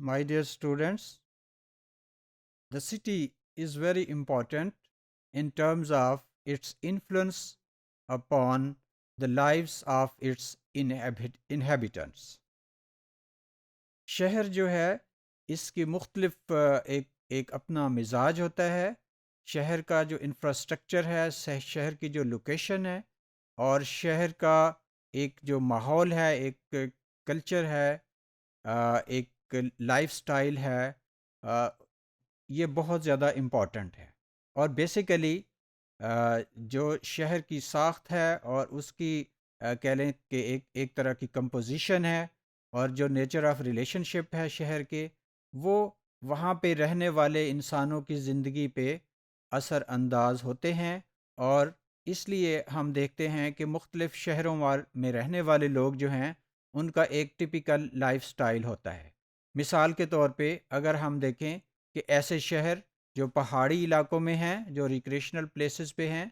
My dear students, the city is very important in terms of its influence upon the lives of its inhabitants. شہر جو ہے اس کی مختلف ایک اپنا مزاج ہوتا ہے. شہر کا جو انفراسٹرکچر ہے، شہر کی جو لوکیشن ہے، اور شہر کا ایک جو ماحول ہے، ایک کلچر ہے، ایک لائف سٹائل ہے، یہ بہت زیادہ امپورٹنٹ ہے. اور بیسیکلی جو شہر کی ساخت ہے اور اس کی کہہ لیں کہ ایک طرح کی کمپوزیشن ہے، اور جو نیچر آف ریلیشن شپ ہے شہر کے، وہ وہاں پہ رہنے والے انسانوں کی زندگی پہ اثر انداز ہوتے ہیں. اور اس لیے ہم دیکھتے ہیں کہ مختلف شہروں میں رہنے والے لوگ جو ہیں ان کا ایک ٹپیکل لائف سٹائل ہوتا ہے. مثال کے طور پہ اگر ہم دیکھیں کہ ایسے شہر جو پہاڑی علاقوں میں ہیں، جو ریکریشنل پلیسز پہ ہیں،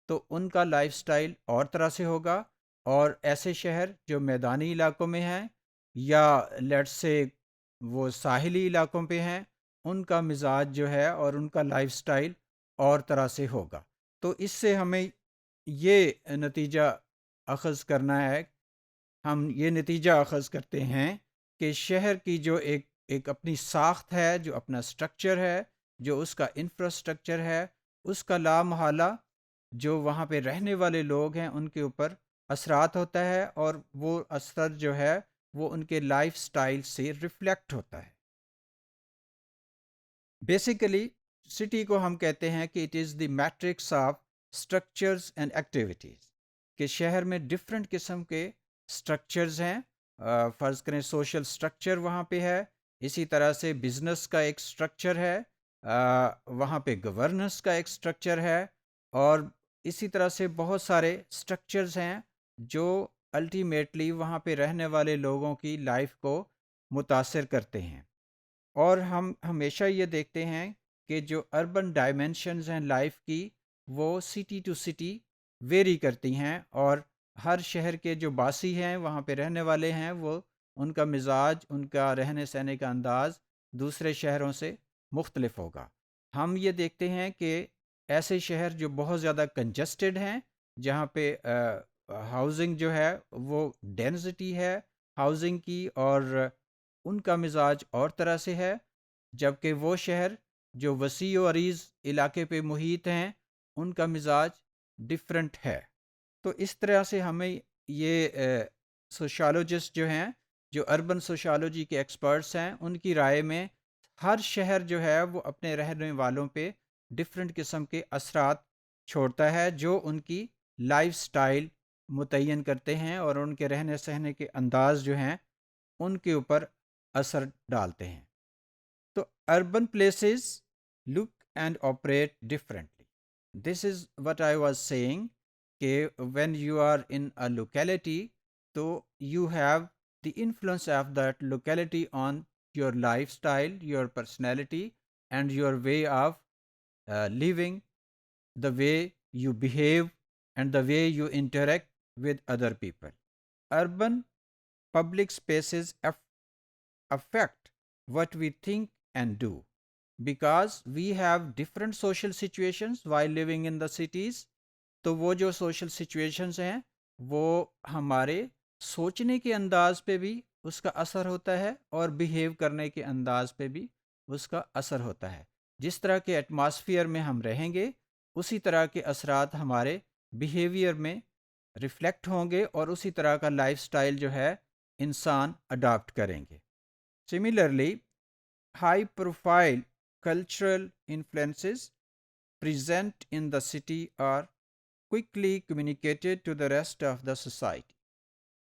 تو ان کا لائف سٹائل اور طرح سے ہوگا. اور ایسے شہر جو میدانی علاقوں میں ہیں یا لیٹس سے وہ ساحلی علاقوں پہ ہیں، ان کا مزاج جو ہے اور ان کا لائف سٹائل اور طرح سے ہوگا. تو اس سے ہمیں یہ نتیجہ اخذ کرنا ہے، ہم یہ نتیجہ اخذ کرتے ہیں کہ شہر کی جو ایک اپنی ساخت ہے، جو اپنا سٹرکچر ہے، جو اس کا انفراسٹرکچر ہے، اس کا لامحالہ جو وہاں پہ رہنے والے لوگ ہیں ان کے اوپر اثرات ہوتا ہے، اور وہ اثر جو ہے وہ ان کے لائف سٹائل سے ریفلیکٹ ہوتا ہے. بیسیکلی سٹی کو ہم کہتے ہیں کہ it is the matrix of structures and activities, کہ شہر میں ڈفرینٹ قسم کے اسٹرکچرز ہیں. فرض کریں سوشل اسٹرکچر وہاں پہ ہے، اسی طرح سے بزنس کا ایک اسٹرکچر ہے، وہاں پہ گورننس کا ایک اسٹرکچر ہے، اور اسی طرح سے بہت سارے اسٹرکچرز ہیں جو الٹیمیٹلی وہاں پہ رہنے والے لوگوں کی لائف کو متاثر کرتے ہیں. اور ہم ہمیشہ یہ دیکھتے ہیں کہ جو اربن ڈائمینشنز ہیں لائف کی، وہ سٹی ٹو سٹی ویری کرتی ہیں، اور ہر شہر کے جو باسی ہیں، وہاں پہ رہنے والے ہیں، وہ ان کا مزاج، ان کا رہنے سہنے کا انداز دوسرے شہروں سے مختلف ہوگا. ہم یہ دیکھتے ہیں کہ ایسے شہر جو بہت زیادہ کنجسٹڈ ہیں، جہاں پہ ہاؤزنگ جو ہے وہ ڈینسٹی ہے ہاؤزنگ کی، اور ان کا مزاج اور طرح سے ہے، جبکہ وہ شہر جو وسیع و عریض علاقے پہ محیط ہیں ان کا مزاج ڈفرینٹ ہے. تو اس طرح سے ہمیں یہ سوشالوجسٹ جو ہیں، جو اربن سوشالوجی کے ایکسپرٹس ہیں، ان کی رائے میں ہر شہر جو ہے وہ اپنے رہنے والوں پہ ڈفرینٹ قسم کے اثرات چھوڑتا ہے، جو ان کی لائف سٹائل متعین کرتے ہیں اور ان کے رہنے سہنے کے انداز جو ہیں ان کے اوپر اثر ڈالتے ہیں. تو urban places look and operate differently. This is what I was saying کہ when you are in a locality, تو you have the influence of that locality on your lifestyle, your personality and your way of living, the way you behave and the way you interact with other people. Urban public spaces affect what we think and do because we have different social situations while living in the cities. تو وہ جو social situations ہیں وہ ہمارے سوچنے کے انداز پہ بھی اس کا اثر ہوتا ہے، اور بیہیو کرنے کے انداز پہ بھی اس کا اثر ہوتا ہے. جس طرح کے ایٹماسفیئر میں ہم رہیں گے، اسی طرح کے اثرات ہمارے بیہیویئر میں ریفلیکٹ ہوں گے، اور اسی طرح کا لائف سٹائل جو ہے انسان اڈاپٹ کریں گے. Similarly high profile cultural influences present in the city are quickly communicated to the rest of the society.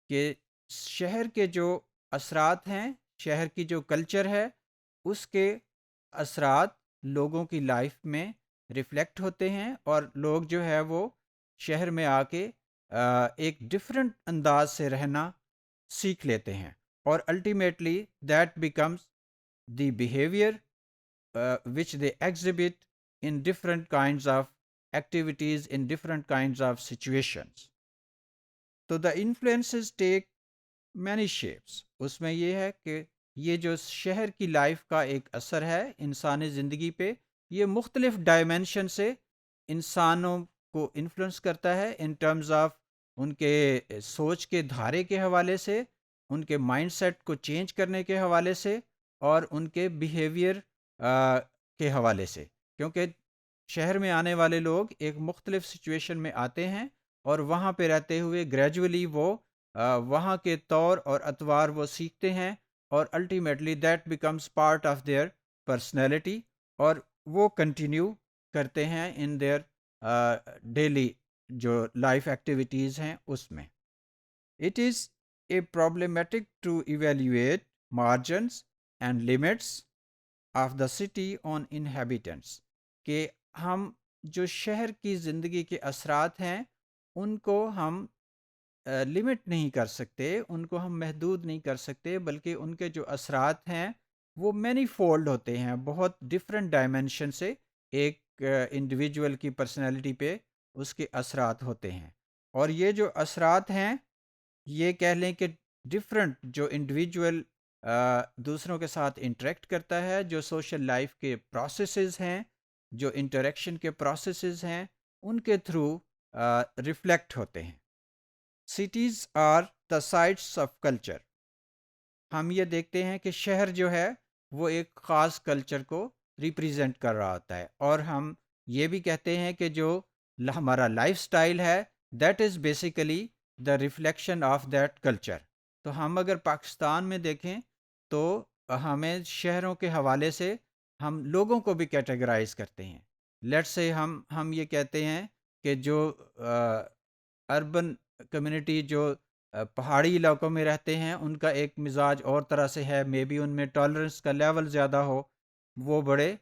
کہ شہر کے جو اثرات ہیں، شہر کی جو کلچر ہے، اس کے اثرات لوگوں کی لائف میں ریفلیکٹ ہوتے ہیں، اور لوگ جو ہے وہ شہر میں آ کے ایک ڈفرینٹ انداز سے رہنا سیکھ لیتے ہیں، اور ultimately that becomes the behaviour which they exhibit in different kinds of activities, in different kinds of situations. So the influences take many shapes. اس میں یہ ہے کہ یہ جو شہر کی لائف کا ایک اثر ہے انسانی زندگی پہ، یہ مختلف ڈائمینشن سے انسانوں کو انفلوئنس کرتا ہے، ان ٹرمز آف ان کے سوچ کے دھارے کے حوالے سے، ان کے مائنڈ سیٹ کو چینج کرنے کے حوالے سے، اور ان کے بیہیویئر کے حوالے سے، کیونکہ شہر میں آنے والے لوگ ایک مختلف سچویشن میں آتے ہیں، اور وہاں پہ رہتے ہوئے گریجولی وہ وہاں کے طور اور اطوار وہ سیکھتے ہیں، اور ultimately that becomes part of their personality, اور وہ کنٹینیو کرتے ہیں ان دیئر ڈیلی جو لائف ایکٹیویٹیز ہیں اس میں۔ It is a problematic to evaluate margins and limits of the city on inhabitants, کہ ہم جو شہر کی زندگی کے اثرات ہیں ان کو ہم لمٹ نہیں کر سکتے، ان کو ہم محدود نہیں کر سکتے، بلکہ ان کے جو اثرات ہیں وہ مینی فولڈ ہوتے ہیں، بہت ڈفرینٹ ڈائمینشن سے ایک انڈیویجول کی پرسنالٹی پہ اس کے اثرات ہوتے ہیں۔ اور یہ جو اثرات ہیں، یہ کہہ لیں کہ ڈفرینٹ جو انڈیویجول دوسروں کے ساتھ انٹریکٹ کرتا ہے، جو سوشل لائف کے پروسیسز ہیں، جو انٹریکشن کے پروسیسز ہیں، ان کے تھرو ریفلیکٹ ہوتے ہیں۔ Cities are the sites of culture, ہم یہ دیکھتے ہیں کہ شہر جو ہے وہ ایک خاص کلچر کو ریپریزنٹ کر رہا ہوتا ہے، اور ہم یہ بھی کہتے ہیں کہ جو ہمارا لائف سٹائل ہے that is basically the reflection of that culture. تو ہم اگر پاکستان میں دیکھیں تو ہمیں شہروں کے حوالے سے ہم لوگوں کو بھی کیٹیگرائز کرتے ہیں۔ لیٹ سے ہم یہ کہتے ہیں کہ جو اربن کمیونٹی جو پہاڑی علاقوں میں رہتے ہیں ان کا ایک مزاج اور طرح سے ہے، مے بی ان میں ٹالرنس کا لیول زیادہ ہو، وہ بڑے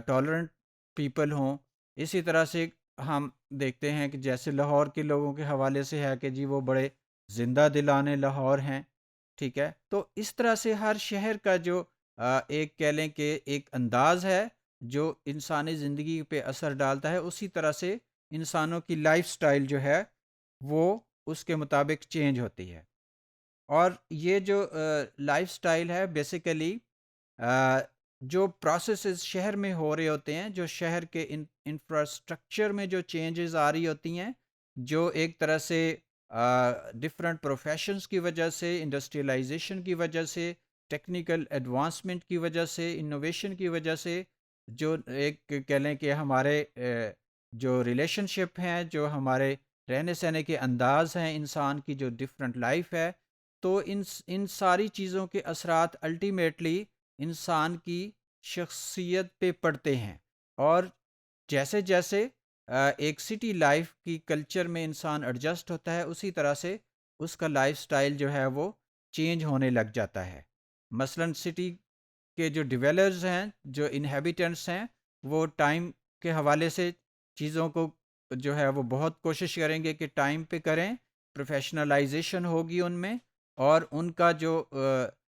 ٹالرنٹ پیپل ہوں۔ اسی طرح سے ہم دیکھتے ہیں کہ جیسے لاہور کے لوگوں کے حوالے سے ہے کہ جی وہ بڑے زندہ دلانے لاہور ہیں، ٹھیک ہے۔ تو اس طرح سے ہر شہر کا جو ایک کہہ لیں کہ ایک انداز ہے جو انسانی زندگی پہ اثر ڈالتا ہے، اسی طرح سے انسانوں کی لائف سٹائل جو ہے وہ اس کے مطابق چینج ہوتی ہے۔ اور یہ جو لائف سٹائل ہے بیسیکلی جو پروسیسز شہر میں ہو رہے ہوتے ہیں، جو شہر کے انفراسٹرکچر میں جو چینجز آ رہی ہوتی ہیں، جو ایک طرح سے ڈفرینٹ پروفیشنز کی وجہ سے، انڈسٹریلائزیشن کی وجہ سے، ٹیکنیکل ایڈوانسمنٹ کی وجہ سے، انوویشن کی وجہ سے، جو ایک کہہ لیں کہ ہمارے جو ریلیشن شپ ہیں، جو ہمارے رہنے سہنے کے انداز ہیں، انسان کی جو ڈفرینٹ لائف ہے، تو ان ساری چیزوں کے اثرات الٹیمیٹلی انسان کی شخصیت پہ پڑتے ہیں۔ اور جیسے جیسے ایک سٹی لائف کی کلچر میں انسان ایڈجسٹ ہوتا ہے، اسی طرح سے اس کا لائف سٹائل جو ہے وہ چینج ہونے لگ جاتا ہے۔ مثلاً سٹی کے جو ڈیولرز ہیں، جو انہیبیٹنٹس ہیں، وہ ٹائم کے حوالے سے چیزوں کو جو ہے وہ بہت کوشش کریں گے کہ ٹائم پہ کریں، پروفیشنلائزیشن ہوگی ان میں، اور ان کا جو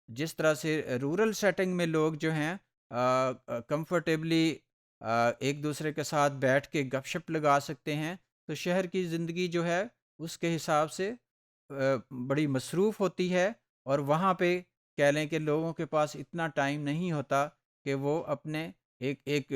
جس طرح سے رورل سیٹنگ میں لوگ جو ہیں کمفرٹیبلی ایک دوسرے کے ساتھ بیٹھ کے گپ شپ لگا سکتے ہیں، تو شہر کی زندگی جو ہے اس کے حساب سے بڑی مصروف ہوتی ہے، اور وہاں پہ کہہ لیں کہ لوگوں کے پاس اتنا ٹائم نہیں ہوتا کہ وہ اپنے ایک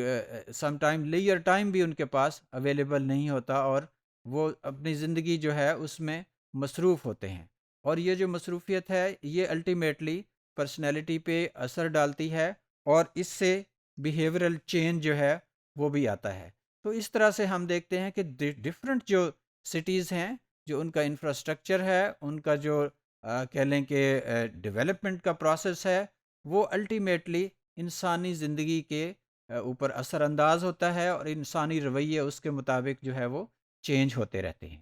سم ٹائم لیئر ٹائم بھی ان کے پاس اویلیبل نہیں ہوتا، اور وہ اپنی زندگی جو ہے اس میں مصروف ہوتے ہیں۔ اور یہ جو مصروفیت ہے یہ الٹیمیٹلی پرسنالٹی پہ اثر ڈالتی ہے، اور اس سے بیہیورل چینج جو ہے وہ بھی آتا ہے۔ تو اس طرح سے ہم دیکھتے ہیں کہ ڈفرینٹ جو سٹیز ہیں، جو ان کا انفراسٹرکچر ہے، ان کا جو کہہ لیں کہ ڈیولپمنٹ کا پروسیس ہے، وہ الٹیمیٹلی انسانی زندگی کے اوپر اثر انداز ہوتا ہے، اور انسانی رویے اس کے مطابق جو ہے وہ چینج ہوتے رہتے ہیں۔